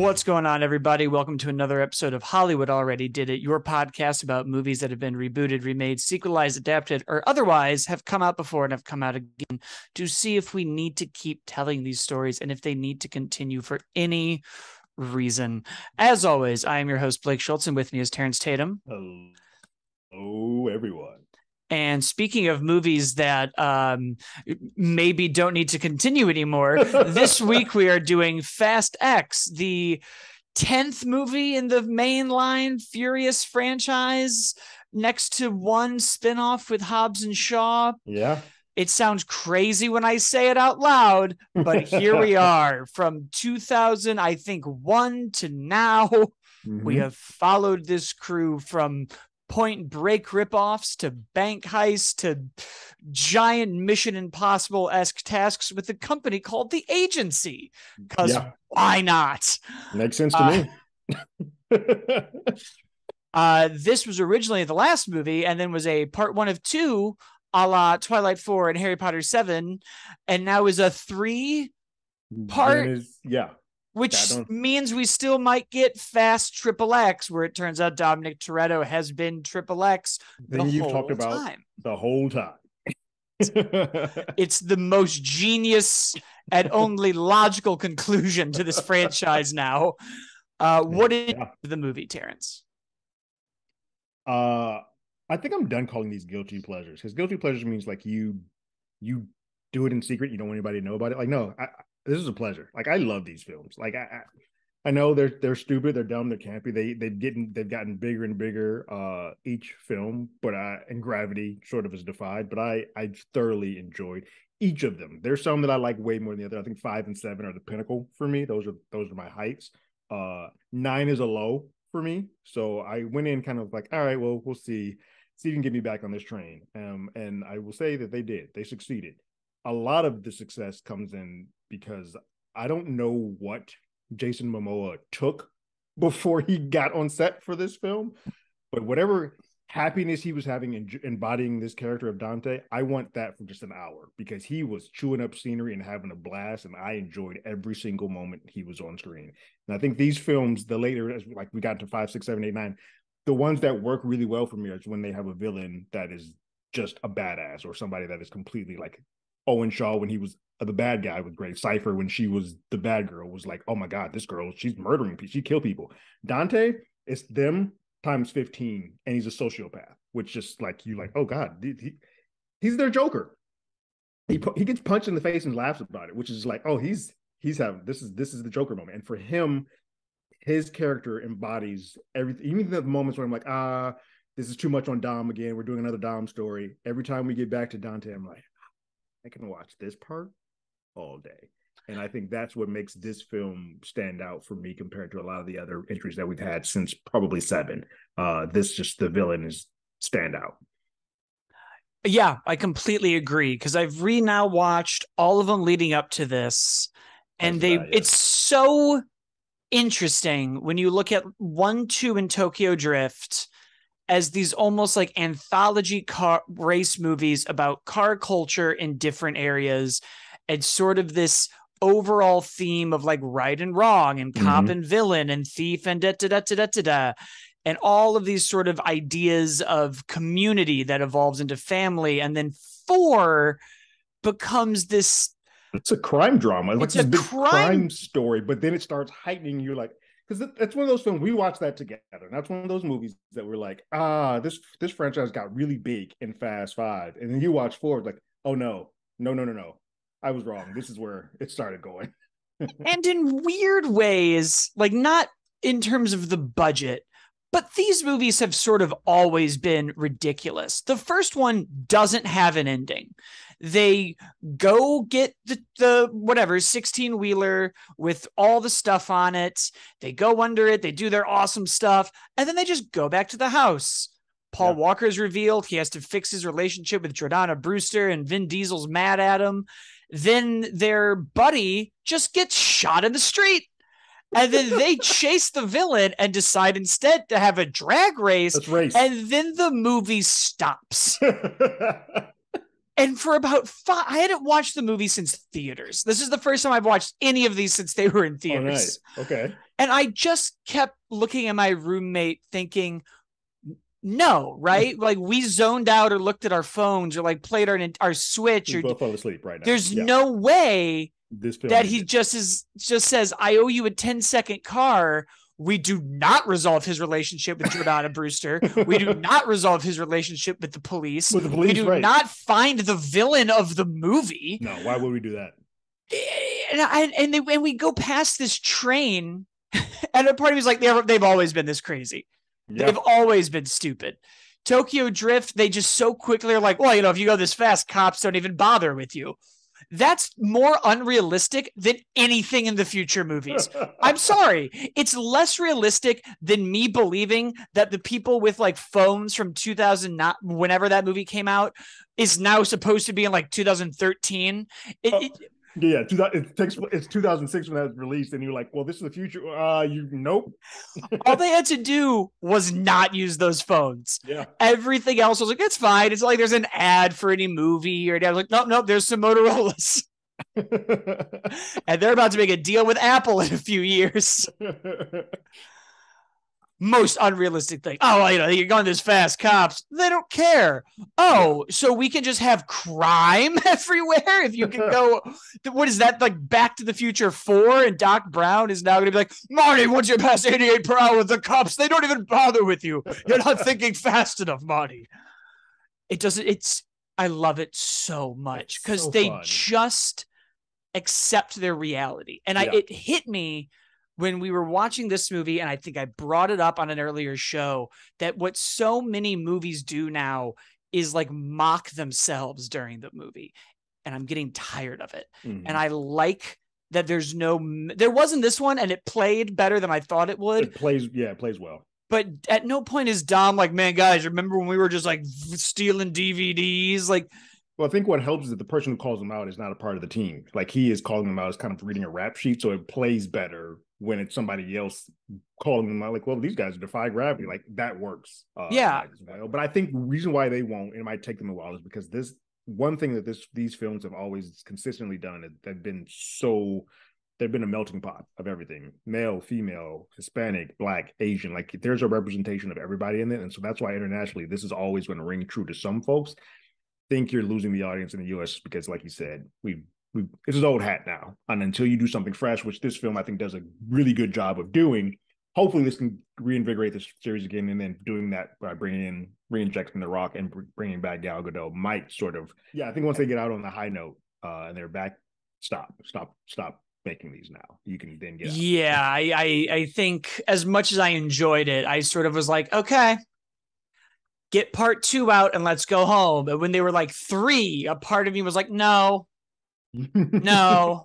What's going on, everybody? Welcome to another episode of Hollywood Already Did It, your podcast about movies that have been rebooted, remade, sequelized, adapted, or otherwise have come out before and have come out again to see if we need to keep telling these stories and if they need to continue for any reason. As always, I am your host, Blake Schultz, and with me is Terrence Tatum. Hello, everyone. And speaking of movies that maybe don't need to continue anymore, this week we are doing Fast X, the 10th movie in the mainline Furious franchise, next to one spinoff with Hobbs and Shaw. Yeah. It sounds crazy when I say it out loud, but here we are from 2000, I think, 1 to now. We have followed this crew from Point Break ripoffs to bank heists to giant Mission Impossible-esque tasks with a company called The Agency. Because why not? Makes sense to me. This was originally the last movie and then was a part 1 of 2 a la Twilight 4 and Harry Potter 7, and now is a 3-part. Which means we still might get Fast Triple X, where it turns out Dominic Toretto has been Triple X the whole time. The whole time. It's the most genius and only logical conclusion to this franchise now. What is the movie, Terrence? I think I'm done calling these guilty pleasures, because guilty pleasures means like you do it in secret. You don't want anybody to know about it. Like, no, this is a pleasure. Like, I love these films. Like, I know they're stupid, they're dumb, they're campy. They've gotten bigger and bigger each film, but and gravity sort of is defied. But I thoroughly enjoyed each of them. There's some that I like way more than the other. I think 5 and 7 are the pinnacle for me. Those are my heights. 9 is a low for me. So I went in kind of like, all right, well, we'll see if you can get me back on this train. And I will say that they did. They succeeded. A lot of the success comes in because I don't know what Jason Momoa took before he got on set for this film, but whatever happiness he was having embodying this character of Dante, I want that for just an hour, because he was chewing up scenery and having a blast, and I enjoyed every single moment he was on screen. And I think these films, the later, as like we got to 5, 6, 7, 8, 9, the ones that work really well for me are when they have a villain that is just a badass, or somebody that is completely like Owen Shaw when he was the bad guy was great. Cypher when she was the bad girl was like, oh my God, this girl, she's murdering people. She killed people. Dante, it's them times 15, and he's a sociopath, which just like, you like, oh God, he's their Joker. He gets punched in the face and laughs about it, which is like, oh, he's having, this is the Joker moment. And for him, his character embodies everything. Even the moments where I'm like, this is too much on Dom again. We're doing another Dom story. Every time we get back to Dante, I'm like, I can watch this part all day. And I think that's what makes this film stand out for me compared to a lot of the other entries that we've had since probably 7. The villain is standout. Yeah, I completely agree, because I've now watched all of them leading up to this, and it's so interesting when you look at 1, 2, and Tokyo Drift as these almost like anthology car race movies about car culture in different areas, and sort of this overall theme of like right and wrong and cop and villain and thief and and all of these sort of ideas of community that evolves into family. And then 4 becomes this. It's a crime drama. It's like this big crime story, but then it starts heightening. You're like, because that's one of those films, we watched that together. And that's one of those movies that we're like, this franchise got really big in Fast 5. And then you watch 4, like, oh no. I was wrong. This is where it started going. And in weird ways, like not in terms of the budget, but these movies have sort of always been ridiculous. The first one doesn't have an ending. They go get the whatever 16-wheeler with all the stuff on it. They go under it. They do their awesome stuff. And then they just go back to the house. Paul Walker is revealed. He has to fix his relationship with Jordana Brewster, and Vin Diesel's mad at him. Then their buddy just gets shot in the street. And then they chase the villain and decide instead to have a drag race. And then the movie stops. And for about 5, I hadn't watched the movie since theaters. This is the first time I've watched any of these since they were in theaters. Oh, nice. Okay. And I just kept looking at my roommate thinking, no, right? Like we zoned out or looked at our phones or like played our Switch We or both fell asleep right now. there's Yeah. no way This film that he ended. just says, I owe you a 10-second car. We do not resolve his relationship with Jordana Brewster. We do not resolve his relationship with the police. With the We police, do right? not find the villain of the movie. No, why would we do that? And we go past this train, and a part of me is like, they've always been this crazy. Yeah. They've always been stupid. Tokyo Drift, they just so quickly are like, well, if you go this fast, cops don't even bother with you. That's more unrealistic than anything in the future movies. I'm sorry. It's less realistic than me believing that the people with like phones from 2009, whenever that movie came out, is now supposed to be in like 2013. Yeah, it's 2006 when that was released, and you're like, well, this is the future. Nope. All they had to do was not use those phones. Yeah. Everything else was like, it's fine. It's like there's an ad for any movie or like, nope, there's some Motorola's. And they're about to make a deal with Apple in a few years. Most unrealistic thing. Oh, you're going this fast, cops. They don't care. Oh, yeah. So we can just have crime everywhere? If you can go, what is that, like Back to the Future 4? And Doc Brown is now going to be like, Marty, once you pass 88 per hour with the cops, they don't even bother with you. You're not thinking fast enough, Marty. I love it so much because they just accept their reality. And it hit me when we were watching this movie, and I think I brought it up on an earlier show, that what so many movies do now is like mock themselves during the movie. And I'm getting tired of it. Mm-hmm. And I like that there wasn't this one, and it played better than I thought it would. It plays well. But at no point is Dom like, man, guys, remember when we were just like stealing DVDs? Like, well, I think what helps is that the person who calls them out is not a part of the team. Like, he is calling them out as kind of reading a rap sheet, so it plays better when it's somebody else calling them out. Like, well, these guys defy gravity. Like, that works. Yeah. As well. But I think the reason why they won't, and it might take them a while, is because this one thing that these films have always consistently done is they've been a melting pot of everything: male, female, Hispanic, Black, Asian. Like, there's a representation of everybody in it. And so that's why internationally, this is always going to ring true to some folks. Think you're losing the audience in the US because, like you said, this is old hat now. And until you do something fresh, which this film I think does a really good job of doing, hopefully this can reinvigorate this series again. And then doing that by reinjecting The Rock and bringing back Gal Gadot might sort of, I think once they get out on the high note and they're back, stop making these now. You can then get out. Yeah, I think as much as I enjoyed it, I sort of was like, okay, get part 2 out and let's go home. And when they were like 3, a part of me was like, no. Yeah,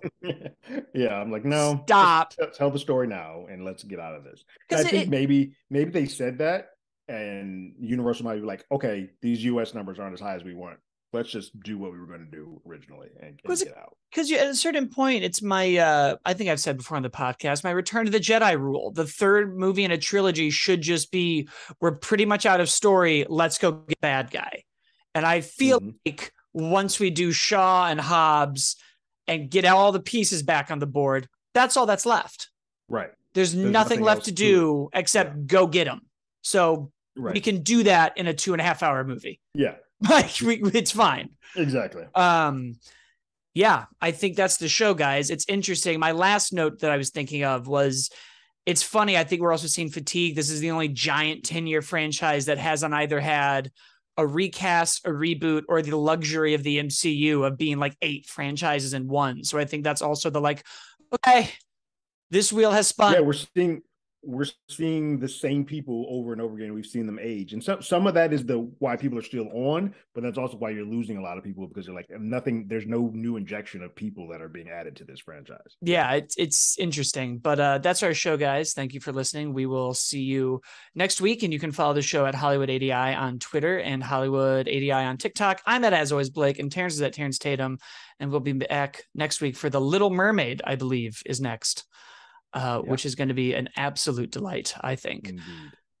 I'm like, no, stop. Let's tell the story now and let's get out of this. I think maybe they said that, and Universal might be like, okay, these US numbers aren't as high as we want. Let's just do what we were going to do originally and get out. Because at a certain point, it's my, I think I've said before on the podcast, my Return to the Jedi rule. The third movie in a trilogy should just be, we're pretty much out of story. Let's go get bad guy. And I feel like once we do Shaw and Hobbs and get all the pieces back on the board, that's all that's left. Right. There's nothing left to do except go get them. So we can do that in a 2.5-hour movie. Yeah. Like, it's fine. Exactly. Yeah, I think that's the show, guys. It's interesting. My last note that I was thinking of was, it's funny. I think we're also seeing fatigue. This is the only giant 10-year franchise that hasn't either had a recast, a reboot, or the luxury of the MCU of being like 8 franchises in one. So I think that's also the like, okay, this wheel has spun. Yeah, we're seeing the same people over and over again. We've seen them age, and some of that is why people are still on, but that's also why you're losing a lot of people, because you're like, there's no new injection of people that are being added to this franchise. Yeah, it's interesting, but that's our show, guys. Thank you for listening. We will see you next week, and you can follow the show at Hollywood ADI on Twitter and Hollywood ADI on TikTok. I'm at As Always Blake, and Terrence is at Terrence Tatum, and we'll be back next week for The Little Mermaid, I believe, is next. Which is going to be an absolute delight, I think. Indeed.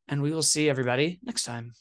And we will see everybody next time.